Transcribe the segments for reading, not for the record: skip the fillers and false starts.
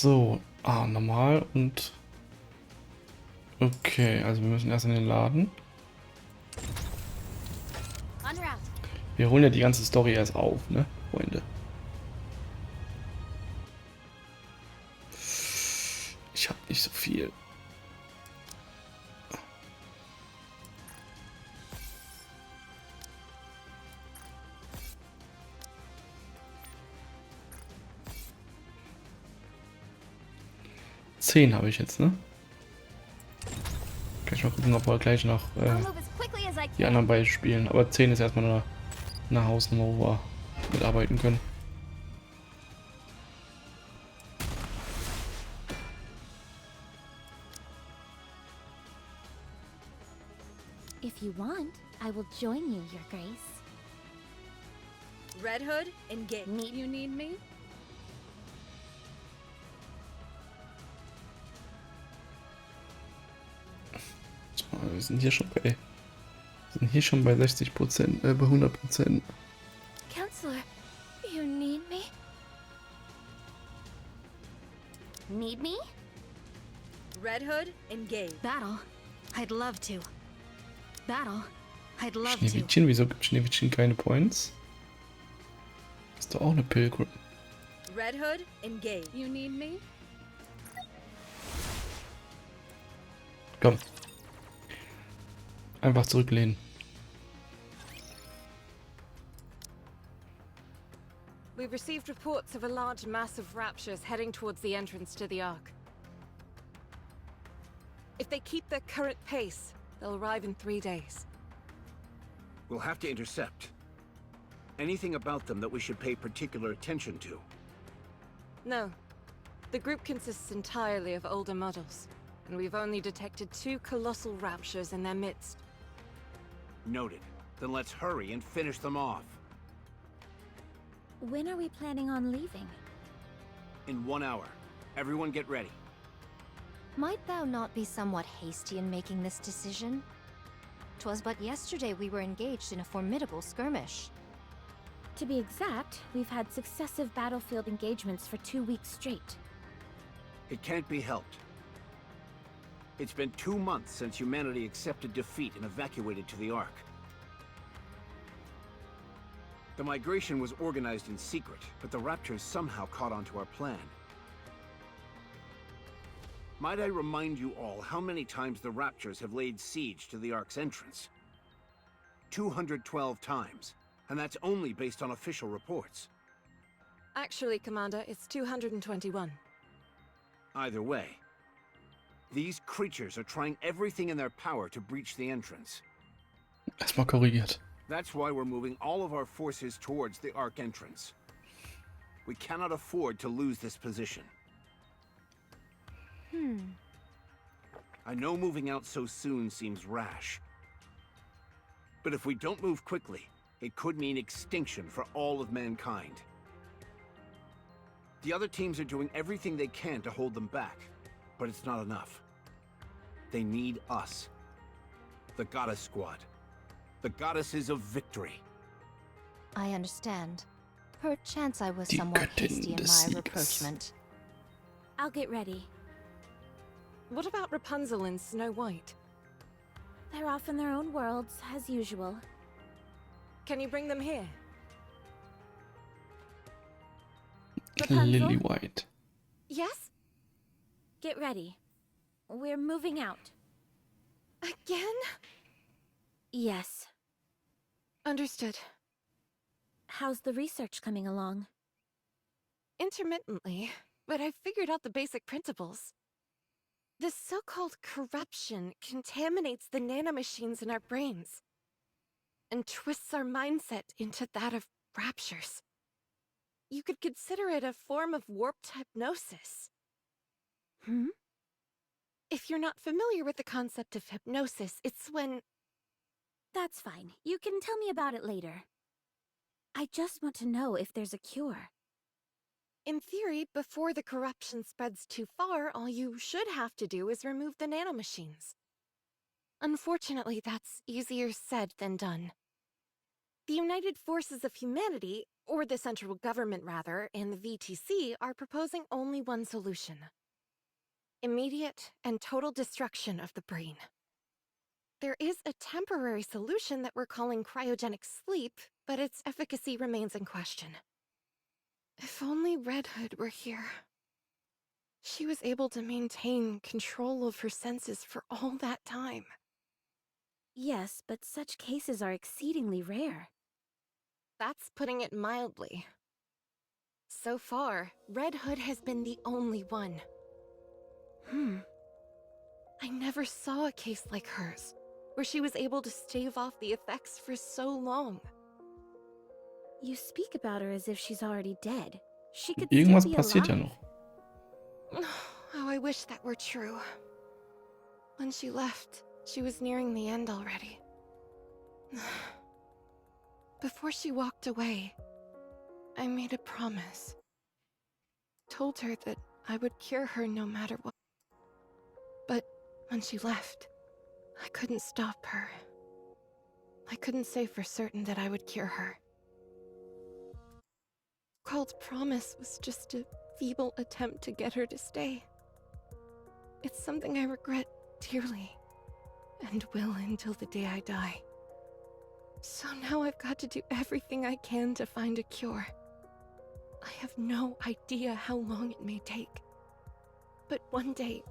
So, normal und okay, also wir müssen erst in den Laden. Wir holen ja die ganze Story erst auf, ne, Freunde? Ich habe nicht so viel. Zehn habe ich jetzt, ne? Kann ich mal gucken, ob wir gleich noch die anderen beiden spielen. Aber 10 ist erstmal eine Hausnummer, wo wir mitarbeiten können. If you want, I will join you, Your Grace. Red Hood and Gate. You need me? Wir sind hier schon bei 60%, bei 100%. Counselor, you need me? Need me? Red Hood and Gate. Battle. I'd love to. Battle. I'd love to. Schneewittchen, wieso gibt Schneewittchen keine Points? Ist doch auch eine Pilgrim. Red Hood and Gate. You need me? Komm. Einfach zurücklehnen. We've received reports of a large mass of raptures heading towards the entrance to the Ark. If they keep their current pace, they'll arrive in 3 days. We'll have to intercept. Anything about them that we should pay particular attention to? No. The group consists entirely of older models, and we've only detected 2 colossal raptures in their midst. Noted. Then let's hurry and finish them off. When are we planning on leaving? In 1 hour. Everyone get ready. Might thou not be somewhat hasty in making this decision? 'Twas but yesterday we were engaged in a formidable skirmish. To be exact, we've had successive battlefield engagements for 2 weeks straight. It can't be helped. It's been 2 months since humanity accepted defeat and evacuated to the Ark. The migration was organized in secret, but the Raptors somehow caught on to our plan. Might I remind you all how many times the Raptors have laid siege to the Ark's entrance? 212 times, and that's only based on official reports. Actually, Commander, it's 221. Either way, these creatures are trying everything in their power to breach the entrance. Erstmal korrigiert. That's why we're moving all of our forces towards the Ark entrance. We cannot afford to lose this position. I know moving out so soon seems rash. But if we don't move quickly, it could mean extinction for all of mankind. The other teams are doing everything they can to hold them back, but it's not enough. They need us. The Goddess Squad. The Goddesses of Victory. I understand. Perchance I was Die somewhat Göttin hasty in des my Sieges. reproachment. I'll get ready. What about Rapunzel and Snow White? They're off in their own worlds, as usual. Can you bring them here? Lily White. Yes? Get ready. We're moving out. Again? Yes. Understood. How's the research coming along? Intermittently, but I've figured out the basic principles. This so-called corruption contaminates the nanomachines in our brains and twists our mindset into that of raptures. You could consider it a form of warped hypnosis. If you're not familiar with the concept of hypnosis, it's when... That's fine. You can tell me about it later. I just want to know if there's a cure. In theory, before the corruption spreads too far, all you should have to do is remove the nanomachines. Unfortunately, that's easier said than done. The United Forces of Humanity, or the central government rather, and the VTC are proposing only one solution. Immediate and total destruction of the brain. There is a temporary solution that we're calling cryogenic sleep, but its efficacy remains in question. If only Red Hood were here. She was able to maintain control of her senses for all that time. Yes, but such cases are exceedingly rare. That's putting it mildly. So far, Red Hood has been the only one. I never saw a case like hers, where she was able to stave off the effects for so long. You speak about her as if she's already dead. She could Irgendwas still be passiert ja alive. noch. Oh, I wish that were true. When she left, she was nearing the end already. Before she walked away, I made a promise. Told her that I would cure her no matter what. But when she left, I couldn't stop her. I couldn't say for certain that I would cure her. Called promise was just a feeble attempt to get her to stay. It's something I regret dearly, and will until the day I die. So now I've got to do everything I can to find a cure. I have no idea how long it may take. But one day,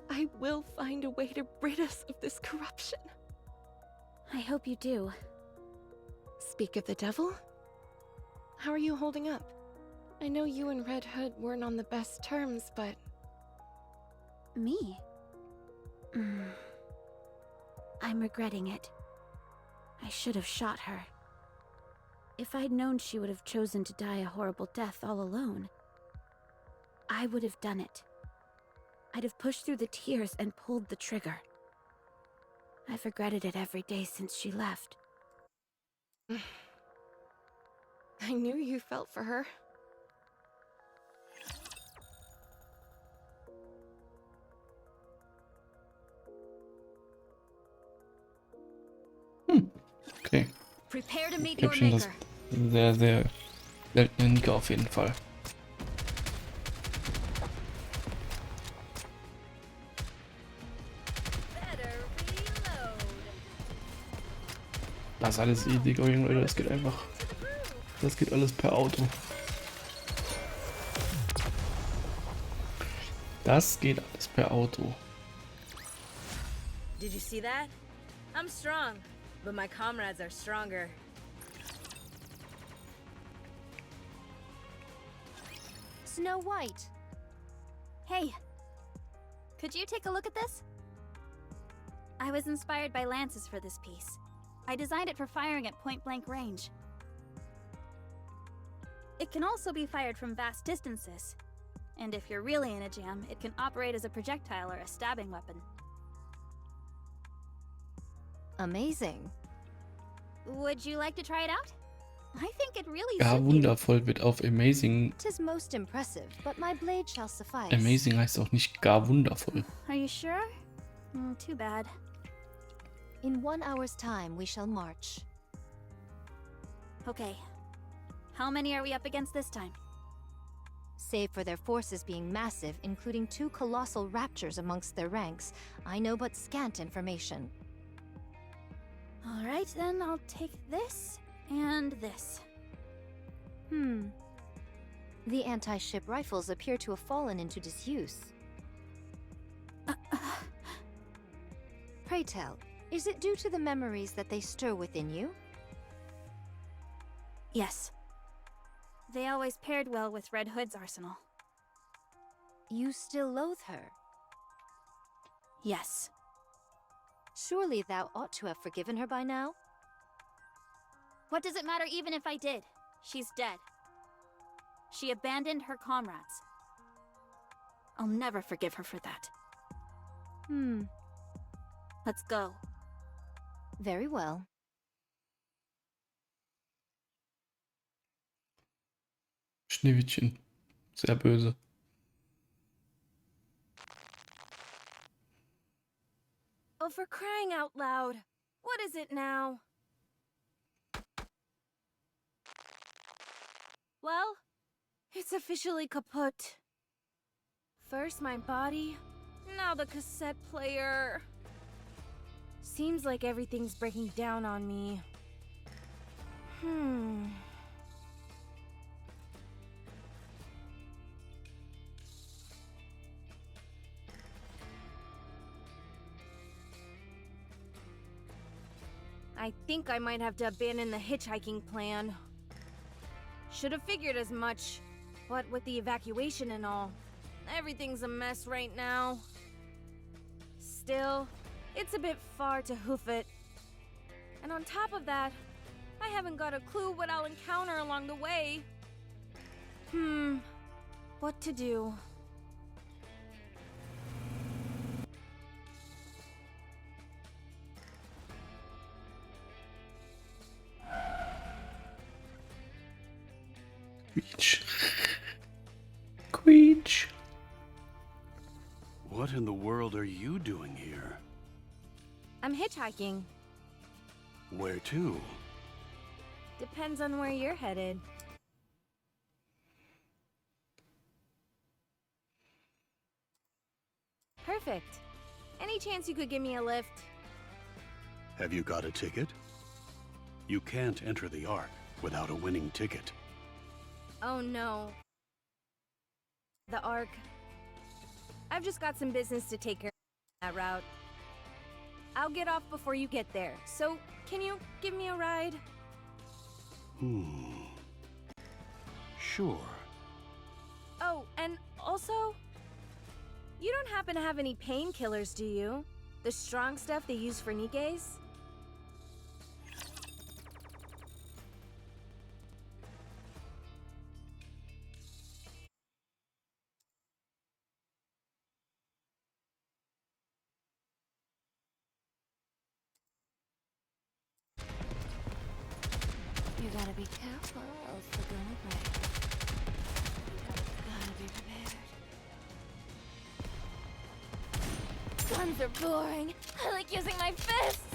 I will find a way to rid us of this corruption. I hope you do. Speak of the devil? How are you holding up? I know you and Red Hood weren't on the best terms, but... Me? I'm regretting it. I should have shot her. If I'd known she would have chosen to die a horrible death all alone, I would have done it. I'd have pushed through the tears and pulled the trigger. I've regretted it every day since she left. I knew you felt for her. Okay. Prepare to meet Ich your habe schon das maker. sehr, sehr seltene Nikke auf jeden Fall. Better reload. Das ist alles easy going, Leute. Das geht einfach. Das geht alles per Auto. Das geht alles per Auto. Did you see that? I'm strong, but my comrades are stronger. Snow White. Hey! Could you take a look at this? I was inspired by lances for this piece. I designed it for firing at point-blank range. It can also be fired from vast distances. And if you're really in a jam, it can operate as a projectile or a stabbing weapon. Amazing. Would you like to try it out? I think it really Ja, should be. wundervoll wird auf amazing. Tis most impressive, but my blade shall suffice. Amazing heißt auch nicht gar wundervoll. Are you sure? Too bad. In 1 hour's time, we shall march. Okay. How many are we up against this time? Save for their forces being massive, including 2 colossal raptures amongst their ranks, I know but scant information. Alright, then I'll take this and this. The anti-ship rifles appear to have fallen into disuse. Pray tell, is it due to the memories that they stir within you? Yes. They always paired well with Red Hood's arsenal. You still loathe her? Yes. Surely thou ought to have forgiven her by now? What does it matter even if I did? She's dead. She abandoned her comrades. I'll never forgive her for that. Let's go. Very well. Schneewittchen. Sehr böse. Oh, for crying out loud. What is it now? Well, it's officially kaput. First my body, now the cassette player. Seems like everything's breaking down on me. I think I might have to abandon the hitchhiking plan. Should have figured as much. What with the evacuation and all, everything's a mess right now. Still, it's a bit far to hoof it. And on top of that, I haven't got a clue what I'll encounter along the way. What to do? Queech. Queech. What in the world are you doing here? I'm hitchhiking. Where to? Depends on where you're headed. Perfect. Any chance you could give me a lift? Have you got a ticket? You can't enter the Ark without a winning ticket. Oh no. The Ark. I've just got some business to take care of that route. I'll get off before you get there, so can you give me a ride? Sure. Oh, and also, you don't happen to have any painkillers, do you? The strong stuff they use for Nikkes? You gotta be careful, else they're gonna break. Gotta be prepared. Guns are boring. I like using my fists.